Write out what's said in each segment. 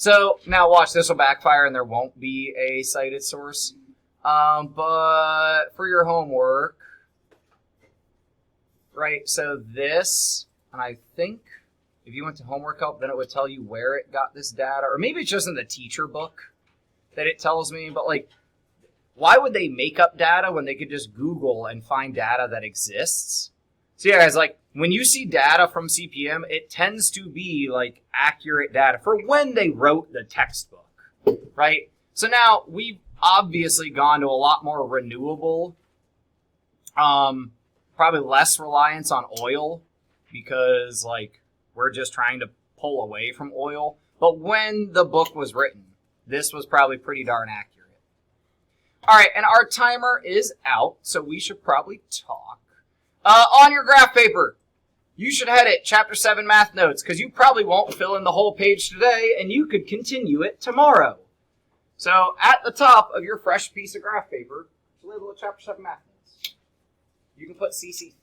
So now watch, this will backfire and there won't be a cited source. But for your homework, right, so this, and I think if you went to homework help, then it would tell you where it got this data, or maybe it's just in the teacher book that it tells me, but like, why would they make up data when they could just Google and find data that exists? So yeah, guys, like, when you see data from CPM, it tends to be like accurate data for when they wrote the textbook, right? So now we've obviously gone to a lot more renewable, probably less reliance on oil because like we're just trying to pull away from oil. But when the book was written, this was probably pretty darn accurate. All right, and our timer is out, so we should probably talk. On your graph paper, you should head it Chapter 7 Math Notes, because you probably won't fill in the whole page today, and you could continue it tomorrow. So at the top of your fresh piece of graph paper, label Chapter 7 Math Notes. You can put CC3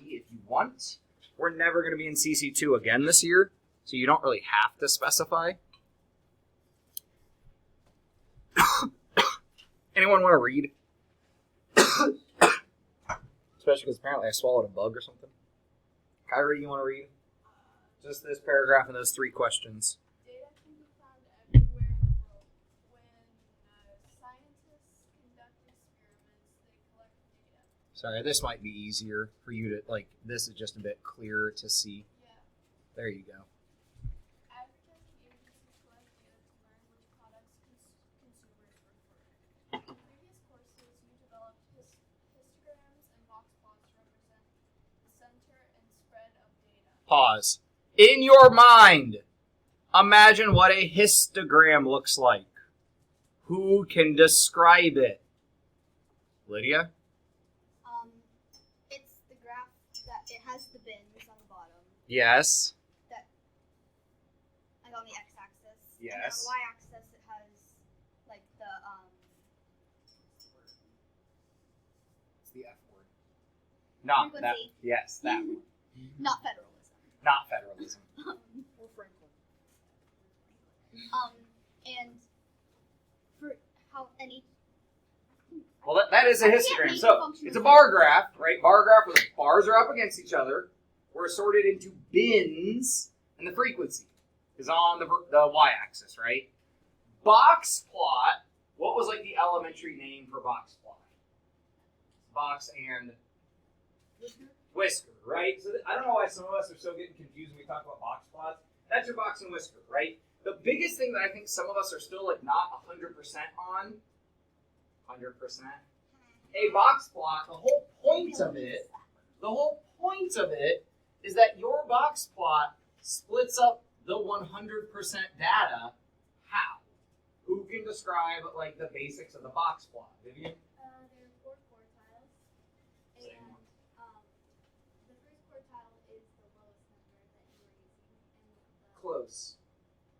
if you want. We're never going to be in CC2 again this year, so you don't really have to specify. Anyone want to read? Especially because apparently I swallowed a bug or something. Kyrie, you want to read? Just this paragraph and those 3 questions. Data can be found everywhere in the world. When scientists conduct experiments, they collect data. Sorry, this might be easier for you to, like, this is just a bit clearer to see. Yeah. There you go. Advertising agencies collect data to learn which products consumers prefer. In previous courses, you developed histograms and box plots to represent the center and spread of data. Pause. In your mind, imagine what a histogram looks like. Who can describe it? Lydia? It's the graph that it has the bins on the bottom. Yes. That, like on the x-axis. Yes. And on the y-axis, it has like the It's the F word. Not that. Frequency. Yes, that one. not federalism. Not federalism. Or Franklin. And for how any. Well, that is a I can't histogram. make So it function it's a as bar graph, right? Bar graph where the bars are up against each other. We're sorted into bins, and the frequency is on the y-axis, right? Box plot. What was like the elementary name for box plot? Box and whisker, right? So I don't know why some of us are so getting confused when we talk about box plots. That's your box and whisker, right? The biggest thing that I think some of us are still like not 100% on. 100%. A box plot, the whole point of it is that your box plot splits up the 100% data. How? Who can describe like the basics of the box plot? Vivian? There are 4 quartiles, Same and one. the first quartile is the lowest number that you were using, and Close.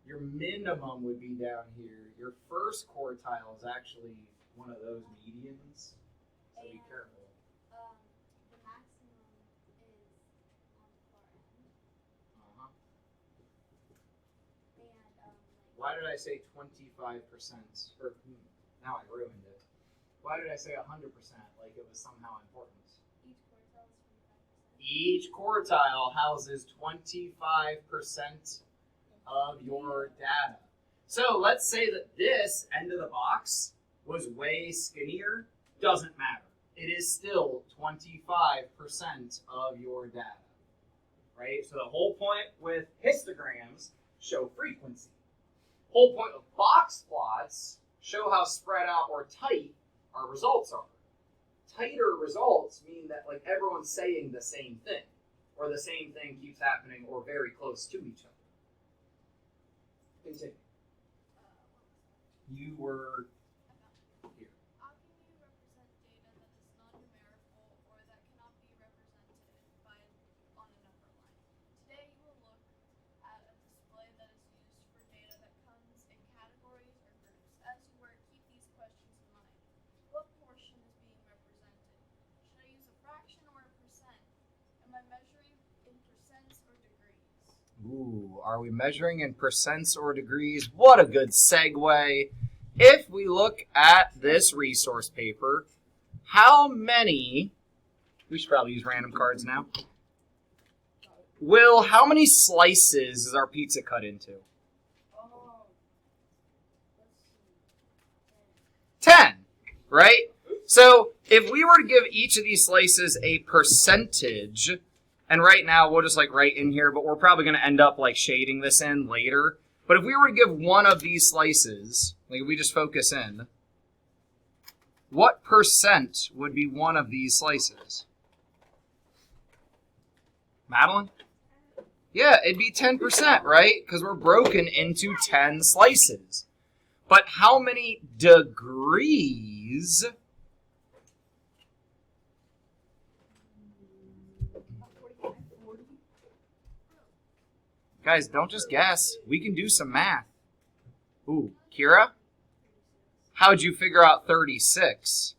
Your minimum would be down here. Your first quartile is actually one of those medians. So be careful. the maximum is on the far end, Uh-huh. and Why did I say 25%? Or now I ruined it. Why did I say 100%? Like it was somehow important. each quartile is 25%. Each quartile houses 25% of your data. So let's say that this end of the box was way skinnier. Doesn't matter. It is still 25% of your data. Right? So the whole point with histograms show frequency. Whole point of box plots show how spread out or tight our results are. Tighter results mean that like everyone's saying the same thing, or the same thing keeps happening, or very close to each other. Continue. You were here. How can you represent data that is non-numerical or that cannot be represented on a number line? Today you will look at a display that is used for data that comes in categories or groups. As you work, keep these questions in mind. What portion is being represented? Should I use a fraction or a percent? Am I measuring in percents or degrees? Ooh, are we measuring in percents or degrees? What a good segue. If we look at this resource paper, how many, we should probably use random cards now. How many slices is our pizza cut into? 10, right? So if we were to give each of these slices a percentage, and right now we'll just like write in here, but we're probably going to end up like shading this in later. But if we were to give one of these slices, like if we just focus in, what percent would be one of these slices? Madeline? Yeah, it'd be 10%, right? Because we're broken into 10 slices. But how many degrees? Guys, don't just guess. We can do some math. Ooh, Kira? How'd you figure out 36?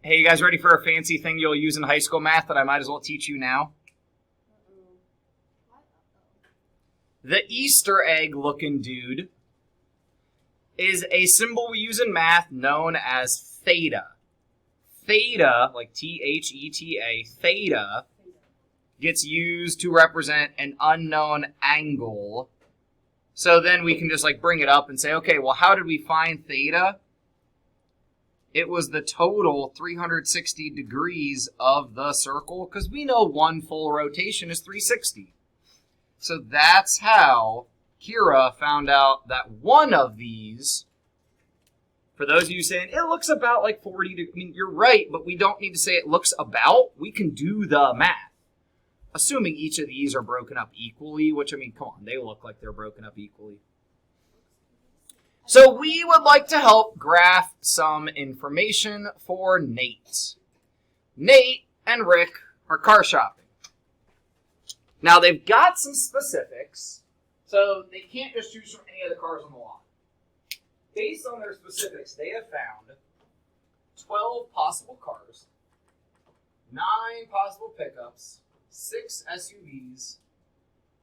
Hey, you guys ready for a fancy thing you'll use in high school math that I might as well teach you now? The Easter egg looking dude is a symbol we use in math known as theta. Theta, like Theta, theta gets used to represent an unknown angle. So then we can just like bring it up and say, okay, well, how did we find theta? It was the total 360 degrees of the circle, because we know one full rotation is 360. So that's how Kira found out that one of these, for those of you saying, it looks about like 40 degrees, I mean, you're right, but we don't need to say it looks about. We can do the math. Assuming each of these are broken up equally, which, I mean, come on, they look like they're broken up equally. So we would like to help graph some information for Nate. Nate and Rick are car shopping. Now, they've got some specifics, so they can't just choose from any of the cars on the lot. Based on their specifics, they have found 12 possible cars, 9 possible pickups, 6 SUVs,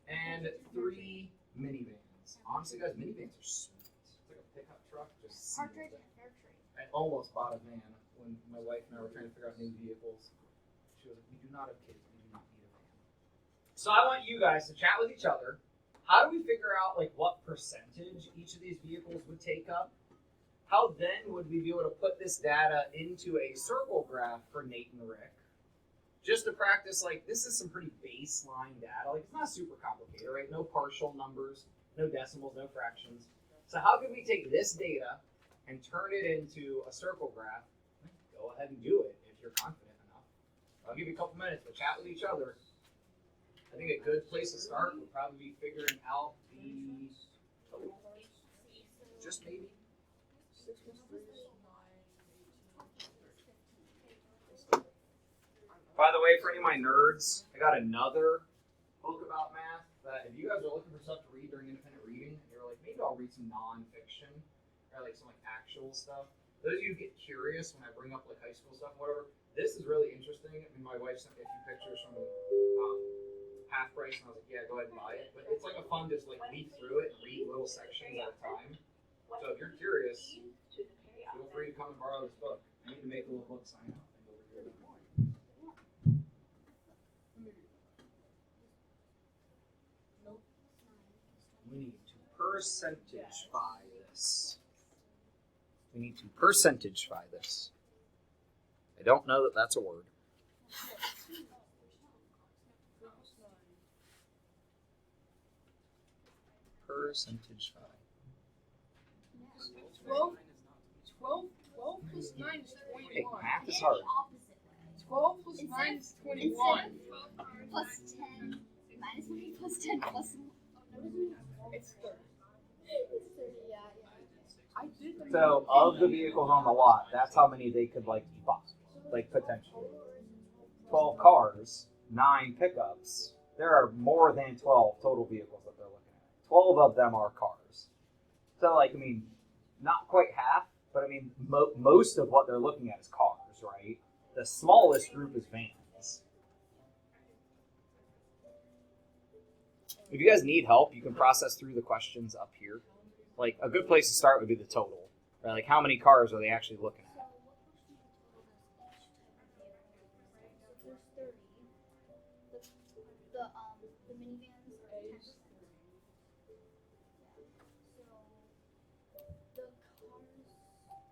and 3 minivans. Honestly, guys, minivans are sweet. It's like a pickup truck. Just Partridge and Fair Trade. I almost bought a van when my wife and I were trying to figure out new vehicles. She was like, we do not have kids. We do not need a van. So I want you guys to chat with each other. How do we figure out like what percentage each of these vehicles would take up? How then would we be able to put this data into a circle graph for Nate and Rick? Just to practice, like, this is some pretty baseline data. Like, it's not super complicated, right? No partial numbers, no decimals, no fractions. So how can we take this data and turn it into a circle graph? Go ahead and do it if you're confident enough. I'll give you a couple minutes to chat with each other. I think a good place to start would probably be figuring out the total. Just maybe. By the way, for any of my nerds, I got another book about math that if you guys are looking for stuff to read during independent reading, and you're like, maybe I'll read some nonfiction or like some like actual stuff. Those of you who get curious when I bring up like high school stuff, whatever, this is really interesting. I mean, my wife sent me a few pictures from Half Price, and I was like, yeah, go ahead and buy it. But it's like a fun just like read through it and read little sections at a time. So if you're curious, feel free to come and borrow this book. I need to make a little book sign out thing over here. We need to percentage-fy this. We need to percentage-fy this. I don't know that that's a word. Percentage-fy. 12 plus 9 is Hey, 21. math is hard. 12 plus 9 is 21. Plus 10 minus 1 plus 10 plus 1. It's 30. It's 30, yeah. I did. So, of the vehicles on the lot, that's how many they could, like, buy. Like, potentially. 12 cars, 9 pickups. There are more than 12 total vehicles that they're looking at. 12 of them are cars. So, like, I mean, not quite half, but, I mean, most of what they're looking at is cars, right? The smallest group is vans. If you guys need help, you can process through the questions up here. Like, a good place to start would be the total. Right? Like, how many cars are they actually looking So at? what portion of the total does each type of vehicle? There's 30. The minivans are 10%. Yeah.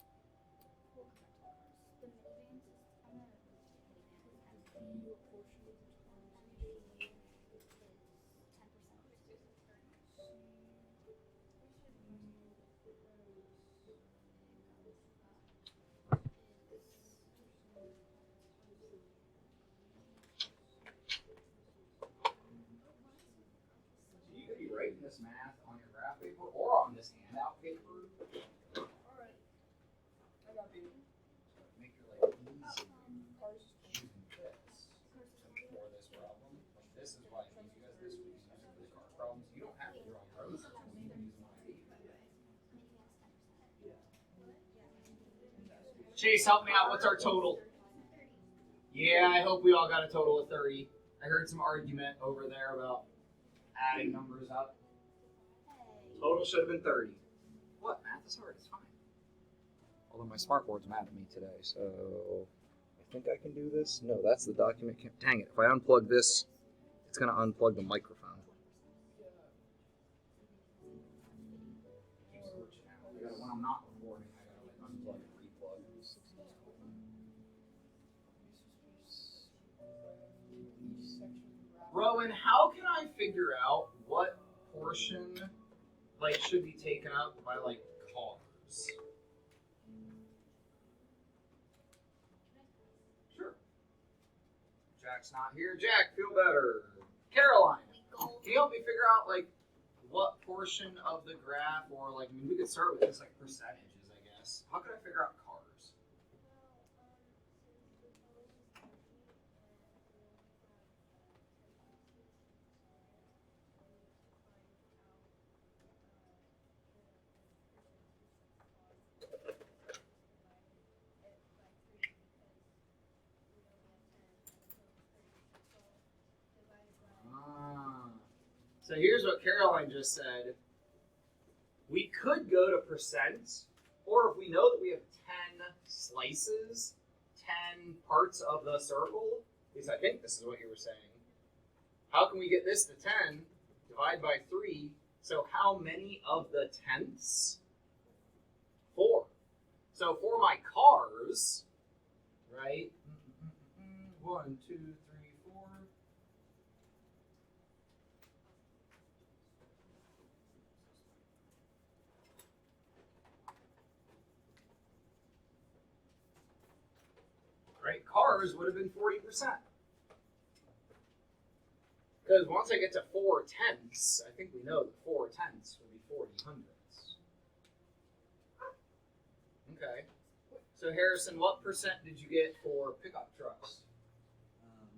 So the cars. We'll come back to the cars. The minivans is. I'm not a minivan. What portion of the total is each? Is 10%. So you could be writing this math on your graph paper or on this handout paper. Alright. I got you. Make your life easy. Cars. Choosing this for this problem. Like, this is why I use you guys this week. Use it for the car problems. You don't have to draw rows. You can use my Chase, help me out. What's our total? Yeah, I hope we all got a total of 30. I heard some argument over there about adding numbers up. Total should have been 30. What? Math is hard. It's fine. Although my smartboard's mad at me today, so I think I can do this. No, that's the document. Dang it. If I unplug this, it's going to unplug the microphone. When I'm not recording, I gotta like unplug and replug. Rowan, how can I figure out what portion like should be taken up by like cars? Sure. Jack's not here. Jack, feel better. Caroline, can you help me figure out like what portion of the graph, or like, I mean, we could start with just like percentages, I guess. How could I figure out cars? So here's what Caroline just said. We could go to percent, or if we know that we have 10 slices, 10 parts of the circle, at least I think this is what you were saying. How can we get this to 10? Divide by 3. So how many of the tenths? 4. So for my cars, right? 1, 2, 3, 4. Right? Cars would have been 40%. Because once I get to 4 tenths, I think we know that 4 tenths would be 40 hundredths. Okay. So Harrison, what percent did you get for pickup trucks? I got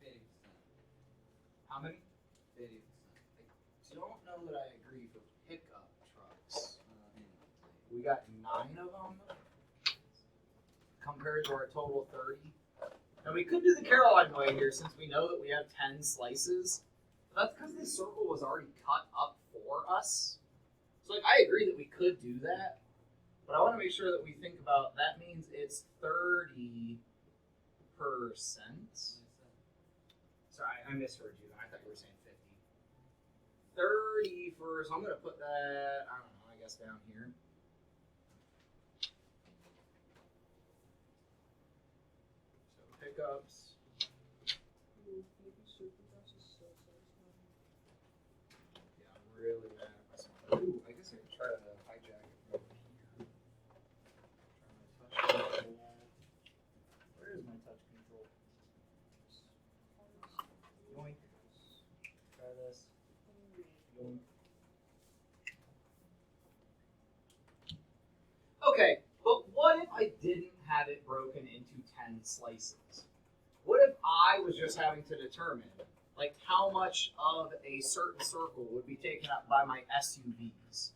50%. How many? 50%. I don't know that I agree for pickup trucks. We got 9 of them compared to our total of 30. And we could do the Caroline way here since we know that we have 10 slices. But that's because this circle was already cut up for us. So like I agree that we could do that. But I want to make sure that we think about that means it's 30%. Sorry, I misheard you. I thought you were saying 50. 30 for, so I'm going to put that, I don't know, I guess down here. So pickups. Yeah, I'm really mad at myself. Ooh, I guess I could try to hijack it from over here. Try my touch control. Where is my touch control? Yoink. Try this. Yoink. Okay, but what if I didn't have it broken into 10 slices? What if I was just having to determine, like, how much of a certain circle would be taken up by my SUVs?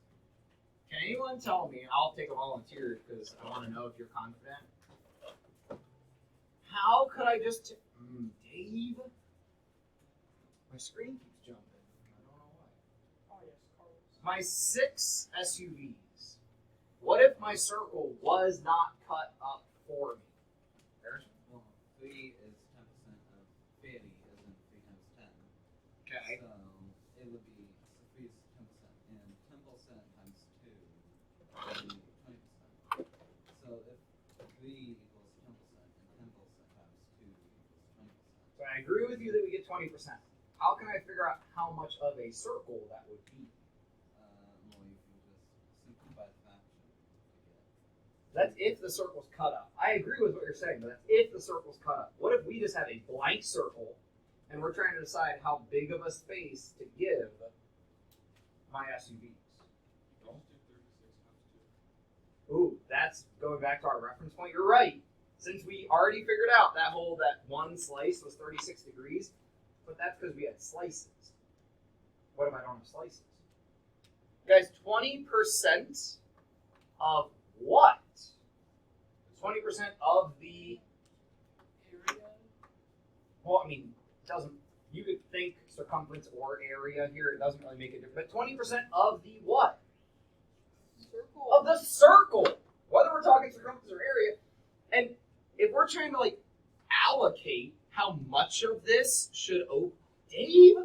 Can anyone tell me, and I'll take a volunteer because I want to know if you're confident. How could I just, Dave? My screen keeps jumping. I don't know why. Oh yes, Carlos. My 6 SUVs. What if my circle was not cut up for me? Harrison? Well, 3 is 10% of 30, isn't 3 times 10. Okay. So it would be, so 3 is 10%, and 10% times 2 would be 20%. So if 3 equals 10%, and 10% times 2 equals 20%. So I agree with you that we get 20%. How can I figure out how much of a circle that would be? Well, you can just simplify the fraction to get. That's if the circle's cut up. I agree with what you're saying, but that's if the circle's cut up. What if we just have a blank circle and we're trying to decide how big of a space to give my SUVs? Ooh, that's going back to our reference point. You're right. Since we already figured out that one slice was 36 degrees, but that's because we had slices. What if I don't have slices? Guys, 20% of what? 20% of the, Area. well, I mean, it doesn't, you could think circumference or area here, it doesn't really make a difference, but 20% of the what? Circle. Of the circle, whether we're talking circumference or area. And if we're trying to like allocate how much of this should open, Dave,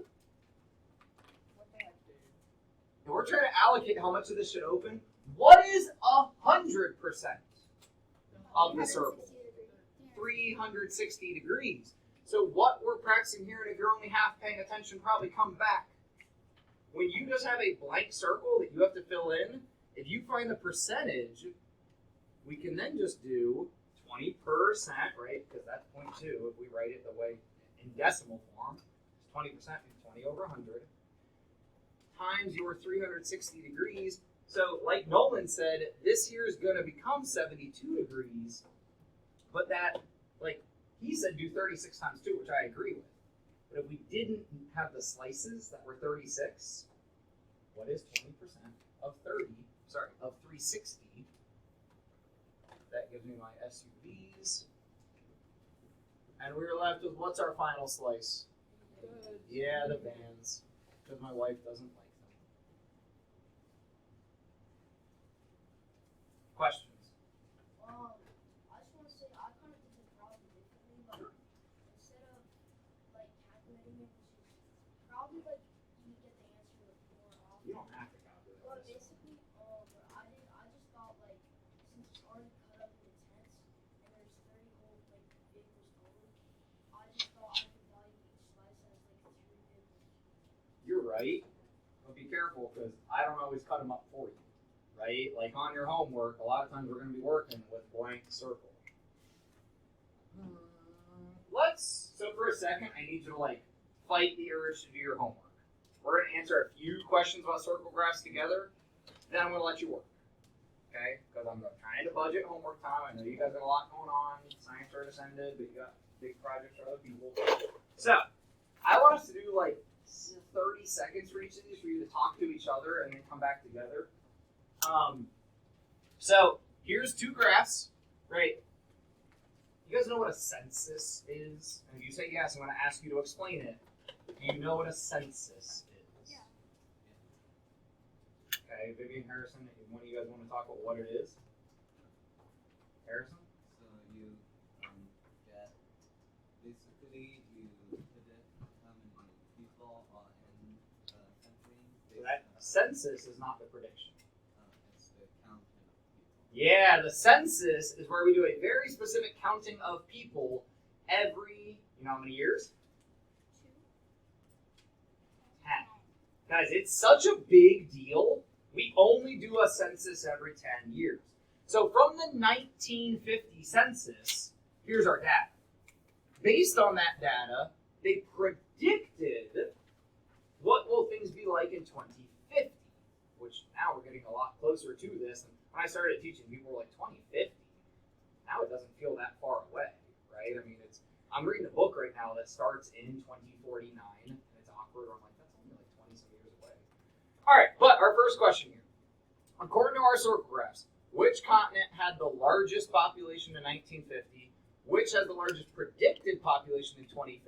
What the heck, dude? if we're trying to allocate how much of this should open, what is 100% of the circle? 360 degrees. So what we're practicing here, and if you're only half paying attention, probably come back. When you just have a blank circle that you have to fill in, if you find the percentage, we can then just do 20%, right? Because that's 0.2 if we write it the way in decimal form. 20% is 20 over 100 times your 360 degrees. So like Nolan said, this here is going to become 72 degrees. But that, like he said, do 36 times 2, which I agree with. But if we didn't have the slices that were 36, what is 20% of 360? That gives me my SUVs. And we were left with, what's our final slice? Good. Yeah, the vans. Because my wife doesn't like them. Questions? I just want to say I kind of did this problem differently, but instead of like calculating it, which is probably like you get the answer more often. You don't have to calculate But this. basically, I just thought like since it's already cut up into tenths and there's 30 whole like vehicles total, I just thought I could value each slice as like 3 vehicles. You're right. But be careful because I don't always cut them up for you. Right? Like on your homework, a lot of times we're going to be working with blank circle. So for a second, I need you to like fight the urge to do your homework. We're going to answer a few questions about circle graphs together. Then I'm going to let you work. Okay? Because I'm trying to budget homework time. I know you guys have a lot going on. Science fair just ended, but you got big projects for other people. So I want us to do like 30 seconds for each of these for you to talk to each other and then come back together. So here's 2 graphs, right? You guys know what a census is? And if you say yes, I'm going to ask you to explain it. Do you know what a census is? Yeah. Okay, Vivian, Harrison, one of you guys want to talk about what it is? Harrison? So you get, basically you predict how many people are in the country. So that census is not the prediction. It's the counting of people. Yeah, the census is where we do a very specific counting of people every, you know how many years? 10. Guys, it's such a big deal. We only do a census every 10 years. So from the 1950 census, here's our data. Based on that data, they predicted what will things be like in 2050, which now we're getting a lot closer to this. And when I started teaching, people were like 2050. Now it doesn't feel that far away, right? I mean, I'm reading a book right now that starts in 2049, and it's awkward. I'm like, that's only like 20 some years away. All right, but our first question here. According to our circle graphs, which continent had the largest population in 1950? which has the largest predicted population in 2050,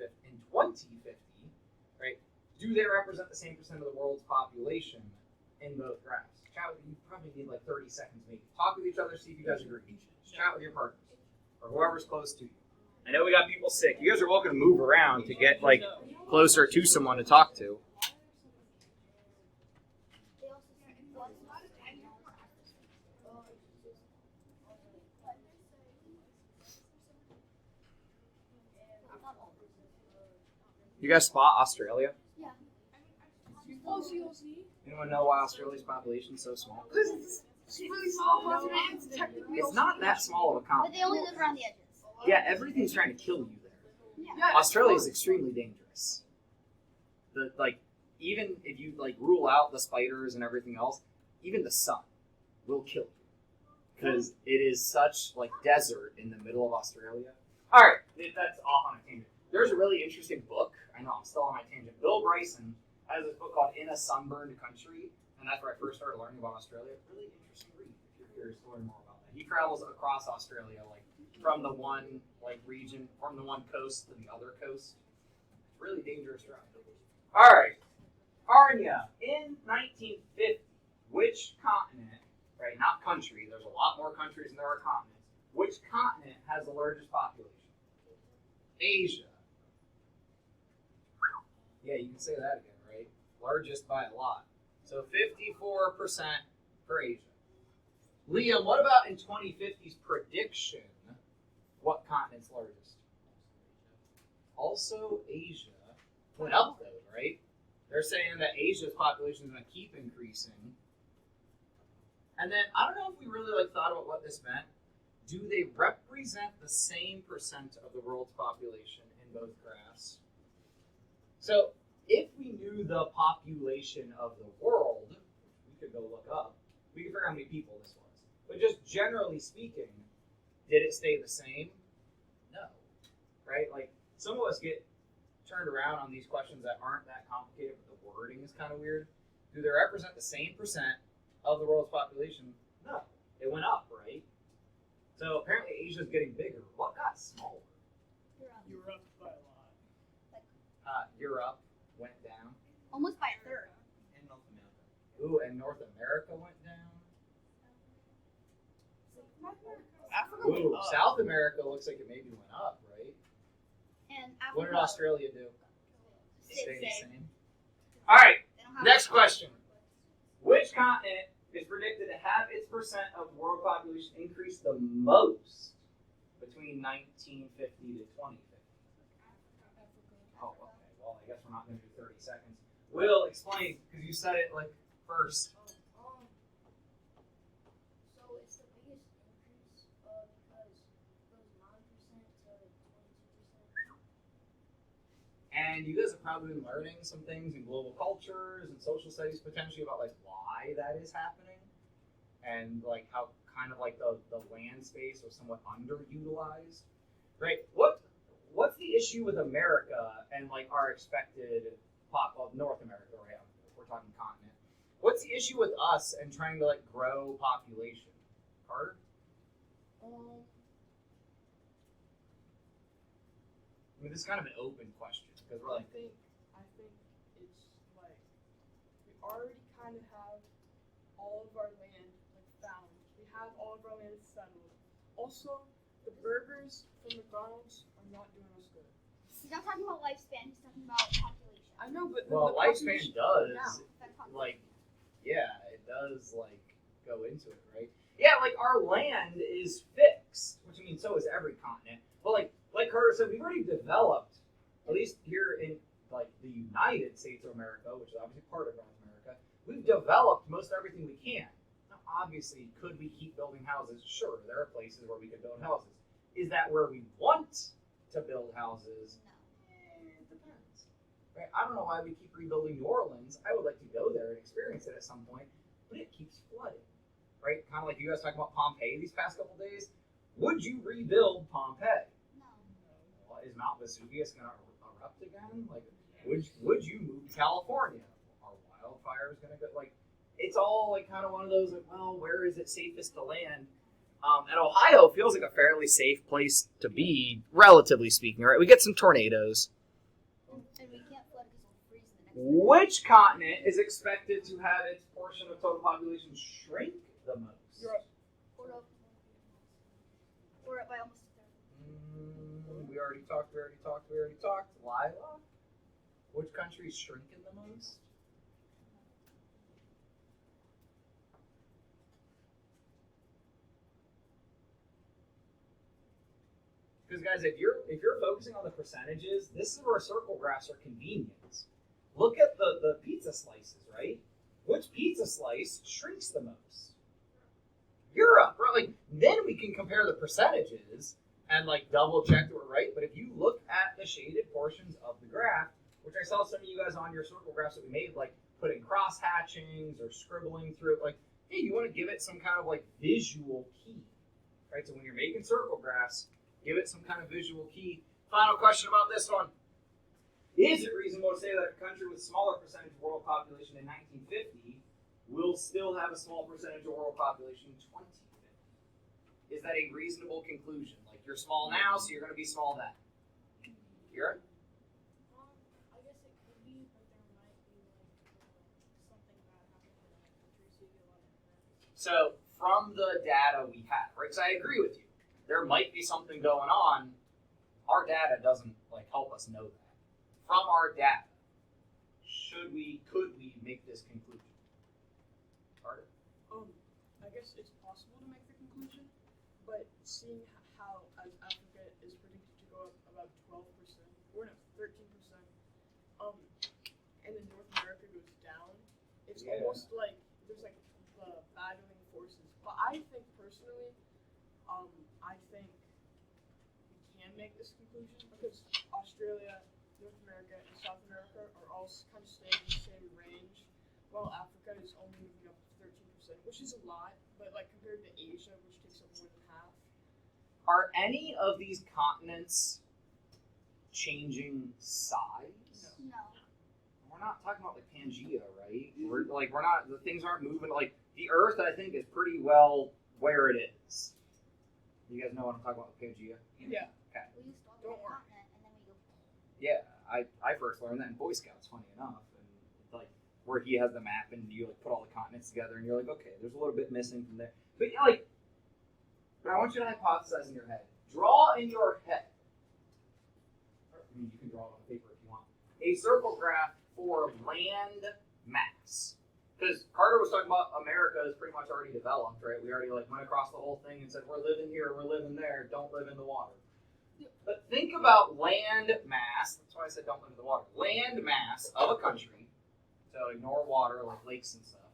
right? Do they represent the same percent of the world's population in both graphs? Chat with, you probably need like 30 seconds maybe. Talk with each other, see if you guys agree. Chat with your partners or whoever's close to you. I know we got people sick. You guys are welcome to move around to get like closer to someone to talk to. You guys spot Australia? Oh, see. Anyone know why Australia's population is so small? Because it's really small continent. It's technically It's not that small of a But continent. they only live around the edges. Yeah, everything's trying to kill you there. Yeah, Australia is extremely dangerous. Even if you rule out the spiders and everything else, even the sun will kill you because it is such desert in the middle of Australia. All right, that's off on a tangent. There's a really interesting book. I know I'm still on my tangent. Bill Bryson has this book called In a Sunburned Country, and that's where I first started learning about Australia. Really interesting read if you're curious to learn more about that. He travels across Australia, from the one region, from the one coast to the other coast. Really dangerous route. All right, Arnya, in 1950, which continent, right, not country, there's a lot more countries than there are continents, which continent has the largest population? Asia. Yeah, you can say that again, right? Largest by a lot. So 54% for Asia. Liam, what about in 2050's prediction? What continent's largest? Also Asia. Went up though, right? They're saying that Asia's population is going to keep increasing. And then, I don't know if we really thought about what this meant. Do they represent the same percent of the world's population in both graphs? So, if we knew the population of the world, we could go look up, we could figure out how many people this was. But just generally speaking, did it stay the same? No. Right? Some of us get turned around on these questions that aren't that complicated, but the wording is kind of weird. Do they represent the same percent of the world's population? No. It went up, right? So apparently Asia's getting bigger. What got smaller? Europe by a lot. Europe went down. Almost by a third. In North America. Ooh, and North America went down. Africa Ooh, went up. South America looks like it maybe went up, right? And What did Africa Australia do? stayed the same. All right, They don't have next question. Which continent is predicted to have its percent of world population increase the most between 1950 to 2050? Oh, okay. Well, I guess we're not going to do 30 seconds. Will, explain, because you said it first. So it's the biggest increase because it goes 9% to 22%. And you guys have probably been learning some things in global cultures and social studies potentially about why that is happening, and how kind of the land space was somewhat underutilized, right? What's the issue with America and our expected North America, right? If we're talking continent, what's the issue with us and trying to grow population? Carter? I mean, this is kind of an open question because we're I think it's we already kind of have all of our land found. We have all of our land settled. Also, the burgers from McDonald's are not doing us good. He's not talking about lifespan, he's talking about population. I know, but well, the lifespan population does That's population. yeah, it does go into it, right? Yeah, our land is fixed, which means so is every continent. But like Carter said, we've already developed, at least here in the United States of America, which is obviously part of North America, we've developed most everything we can. Now, obviously, could we keep building houses? Sure, there are places where we could build houses. Is that where we want to build houses? It depends. Right? I don't know why we keep rebuilding New Orleans. I would like to go there and experience it at some point, but it keeps flooding. Right? Kind of like you guys talking about Pompeii these past couple days. Would you rebuild Pompeii? No. Well, is Mount Vesuvius going to erupt again? Would you move to California? Are wildfires going to go? It's all kind of one of those well, where is it safest to land? And Ohio feels like a fairly safe place to be, relatively speaking, right? We get some tornadoes. And we can't flood because we'll freeze in the next minute. Which continent is expected to have its portion of total population shrink the most? Europe. We're up by almost a third. We already talked. Lila? Which country is shrinking the most? Because guys, if you're focusing on the percentages, this is where circle graphs are convenient. Look at the pizza slices, right? Which pizza slice shrinks the most? Europe, right? Like then we can compare the percentages and like double check that we're right. But if you look at the shaded portions of the graph, which I saw some of you guys on your circle graphs that we made, like putting cross hatchings or scribbling through it, like, hey, you want to give it some kind of like visual key, right? So when you're making circle graphs, give it some kind of visual key. Final question about this one. Is it reasonable to say that a country with smaller percentage of world population in 1950 will still have a small percentage of world population in 2050? Is that a reasonable conclusion? Like you're small now, so you're going to be small then. Kira? I guess it could be, but there might be something bad happening in that country, so you get a lot of impact. So from the data we have, right? So I agree with you. There might be something going on. Our data doesn't like help us know that. From our data, could we make this conclusion? Carter? I guess it's possible to make the conclusion, but seeing how as Africa is predicted to go up about 12%, or no, 13%, and then North America goes down, it's Yeah. almost like there's like the battling forces. But I think personally, I think we can make this conclusion because Australia, North America, and South America are all kind of staying in the same range, while Africa is only moving up to 13%, which is a lot, but like compared to Asia, which takes up more than half. Are any of these continents changing size? No. We're not talking about like Pangea, right? We're not, the things aren't moving. Like the Earth, I think, is pretty well where it is. You guys know what I'm talking about with Pangea? Yeah. Okay. We used to Don't on the worry. continent and then we go. Yeah, I first learned that in Boy Scouts, funny enough, and like where he has the map and you like put all the continents together and you're like, okay, there's a little bit missing from there. But yeah, like, but I want you to hypothesize in your head. Draw in your head. I mean, you can draw it on paper if you want. A circle graph for land mass. Because Carter was talking about America is pretty much already developed, right? We already like went across the whole thing and said we're living here, we're living there, don't live in the water. But think about land mass. That's why I said don't live in the water. Land mass of a country. So ignore water like lakes and stuff.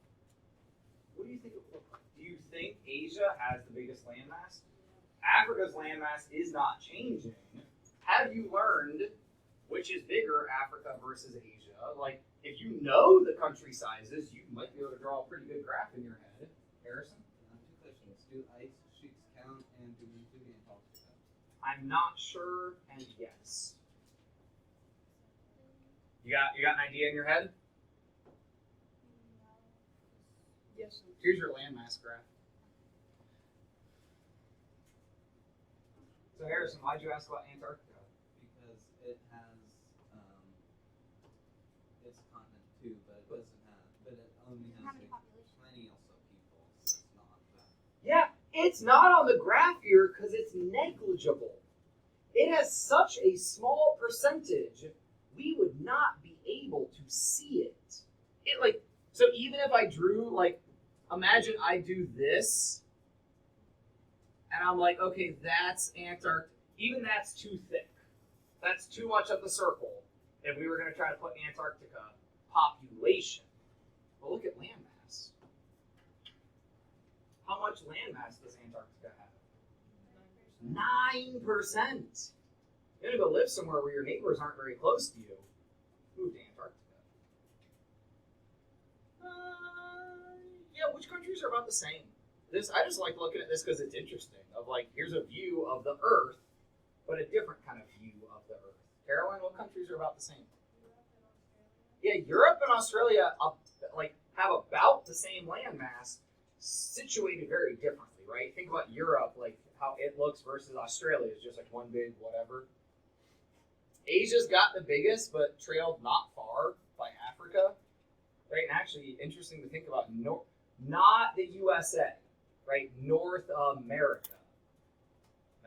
What do you think it would look like? Do you think Asia has the biggest land mass? Africa's land mass is not changing. Have you learned which is bigger, Africa versus Asia? Like, if you know the country sizes, you might be able to draw a pretty good graph in your head. Harrison? Two questions. Do ice sheets count, and do we include Antarctica? I'm not sure, and yes. You got an idea in your head? Yes. Here's your landmass graph. So Harrison, why'd you ask about Antarctica? Because it has it's a continent too, but it doesn't have, but it only How has many like population? 20 or so people, so it's not that. Yeah, it's not on the graph here because it's negligible. It has such a small percentage, we would not be able to see it. It like, so even if I drew like, imagine I do this, and I'm like, okay, that's Antarctica. Even that's too thick. That's too much of the circle if we were going to try to put Antarctica population. But look at landmass. How much landmass does Antarctica have? 9%. You're going to go live somewhere where your neighbors aren't very close to you. Move to Antarctica. Yeah, which countries are about the same? I just like looking at this because it's interesting. Of like, here's a view of the Earth, but a different kind of view of the Earth. Caroline, what countries are about the same? Yeah, Europe and Australia like have about the same landmass, situated very differently. right? Think about Europe, like how it looks versus Australia is just like one big whatever. Asia's got the biggest, but trailed not far by Africa, right? And actually, interesting to think about, not the USA, right? North America,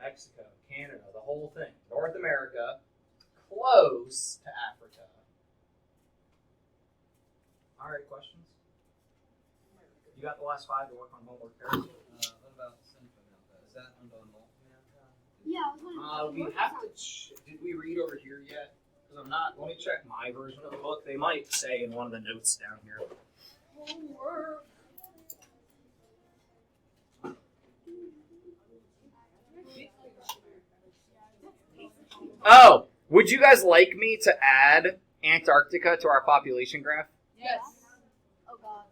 Mexico, Canada, the whole thing. North America, close to Africa. All right, questions? You got the last 5 to work on homework, Paris? What about Central America? Is that under North America? Yeah, I was wondering. We have to. Did we read over here yet? Because I'm not. Let me check my version of the book. They might say in one of the notes down here. Homework. Oh, would you guys like me to add Antarctica to our population graph? Yes. Oh god.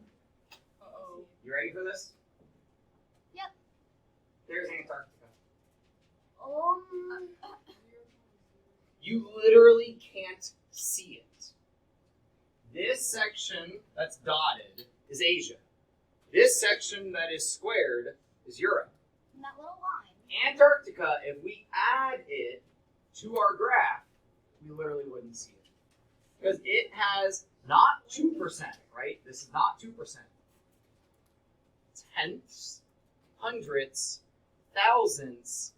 Uh-oh. You ready for this? Yep. There's Antarctica. You literally can't see it. This section that's dotted is Asia. This section that is squared is Europe. And that little line. Antarctica, if we add it to our graph, we literally wouldn't see it. Because it has not 2%, right? This is not 2%. Tenths, hundredths, thousandths,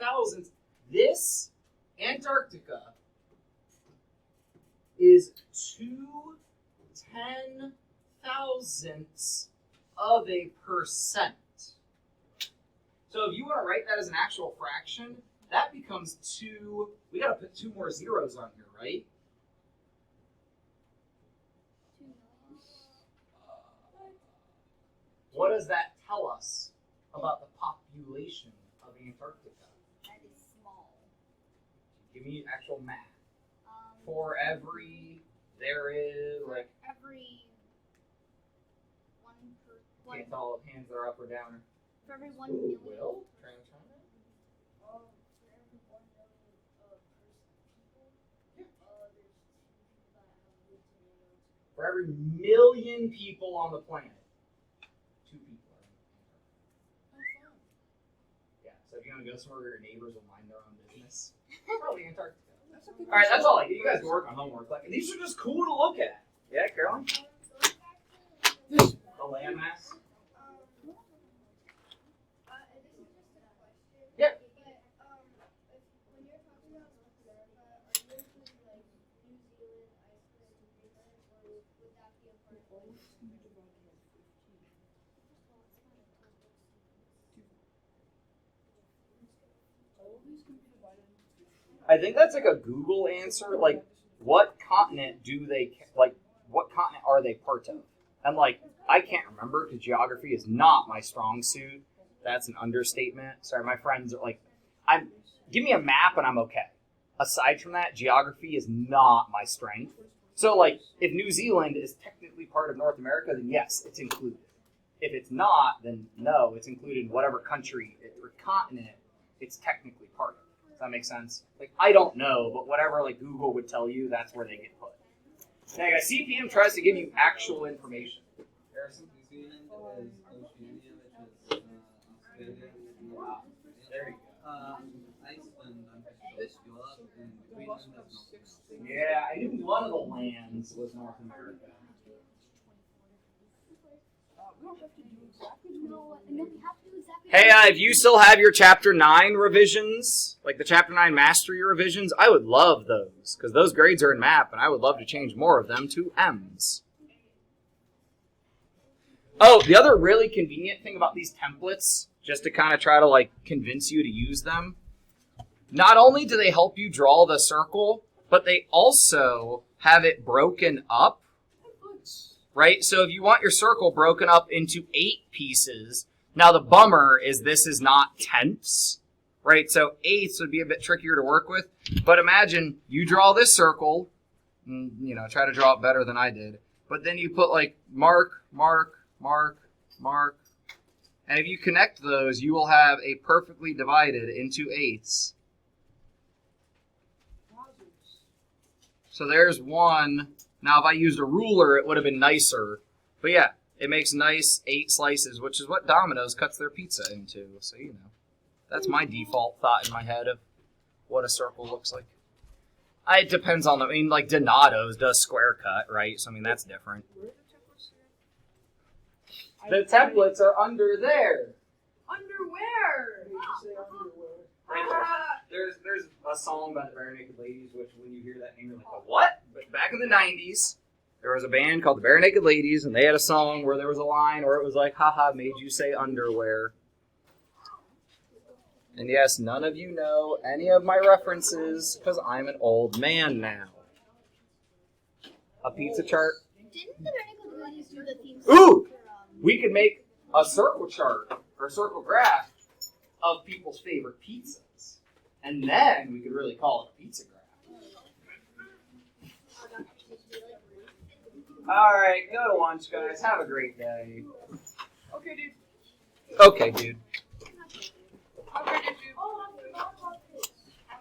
10,000ths. This Antarctica is 2/10,000ths of a percent. So if you want to write that as an actual fraction, that becomes 2. We got to put 2 more zeros on here, right? What does that tell us about the population of Antarctica? That is small. Give me actual math. Um, For every, there is, like, every one per one, can't tell if hands are up or down. for every 1 Ooh, million. Will? Trying to chime in? For every 1 million people, there's 2 people that have lived in Antarctica. For every million people on the planet, 2 people are in Antarctica. Yeah, so if you want to go somewhere where your neighbors will mind their own business, probably Antarctica. All right, that's all I get. You guys can work on homework. Like, these are just cool to look at. Yeah, Caroline? The landmass? This is just a question. Yeah. But when you're talking about North America, are you including like New Zealand, Iceland, and Greenland, or would that be a part of like? I think that's like a Google answer. Like, what continent do they, like, what continent are they part of? And, like, I can't remember because geography is not my strong suit. That's an understatement. Sorry, my friends are like, give me a map and I'm okay. Aside from that, geography is not my strength. So, like, if New Zealand is technically part of North America, then yes, it's included. If it's not, then no, it's included in whatever country or continent it's technically part of. Does that make sense? Like, I don't know, but whatever, like, Google would tell you, that's where they get put. Now, guys, CPM tries to give you actual information. Harrison? New Zealand is Oceania, which is Australia. There you go. Iceland, I'm pretty sure, Europe, and Greenland is North America. Yeah, I knew one of the lands was North America. We don't have to do exactly No, we have to do exactly. Hey, if you still have your Chapter 9 revisions, like the Chapter 9 Mastery revisions, I would love those, because those grades are in MAP, and I would love to change more of them to M's. Oh, the other really convenient thing about these templates, just to kind of try to, like, convince you to use them, not only do they help you draw the circle, but they also have it broken up, right? So if you want your circle broken up into 8 pieces, now the bummer is this is not tenths, right? So eighths would be a bit trickier to work with. But imagine you draw this circle, and, you know, try to draw it better than I did. But then you put like mark, mark, mark, mark. And if you connect those, you will have a perfectly divided into eighths. So there's one. Now, if I used a ruler, it would have been nicer. But yeah, It makes nice 8 slices, which is what Domino's cuts their pizza into. So, you know, that's my default thought in my head of what a circle looks like. It depends on like Donato's does square cut, right? So, I mean, that's different. Where are the templates? The templates are under there. Underwear. You say underwear. There's a song by the Bare Naked Ladies, which when you hear that name, you're like, what? But back in the 90s, there was a band called the Bare Naked Ladies, and they had a song where there was a line where it was like, haha, made you say underwear. And yes, none of you know any of my references, because I'm an old man now. A pizza chart. Didn't the Bare Naked Ladies do the theme Ooh! for, We could make a circle chart, or a circle graph, of people's favorite pizzas. And then we could really call it a pizza graph. Alright, go to lunch, guys. Have a great day. Okay, dude. Okay, dude. Okay, dude. Have a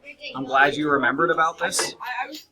great day. I'm glad you remembered about this. I was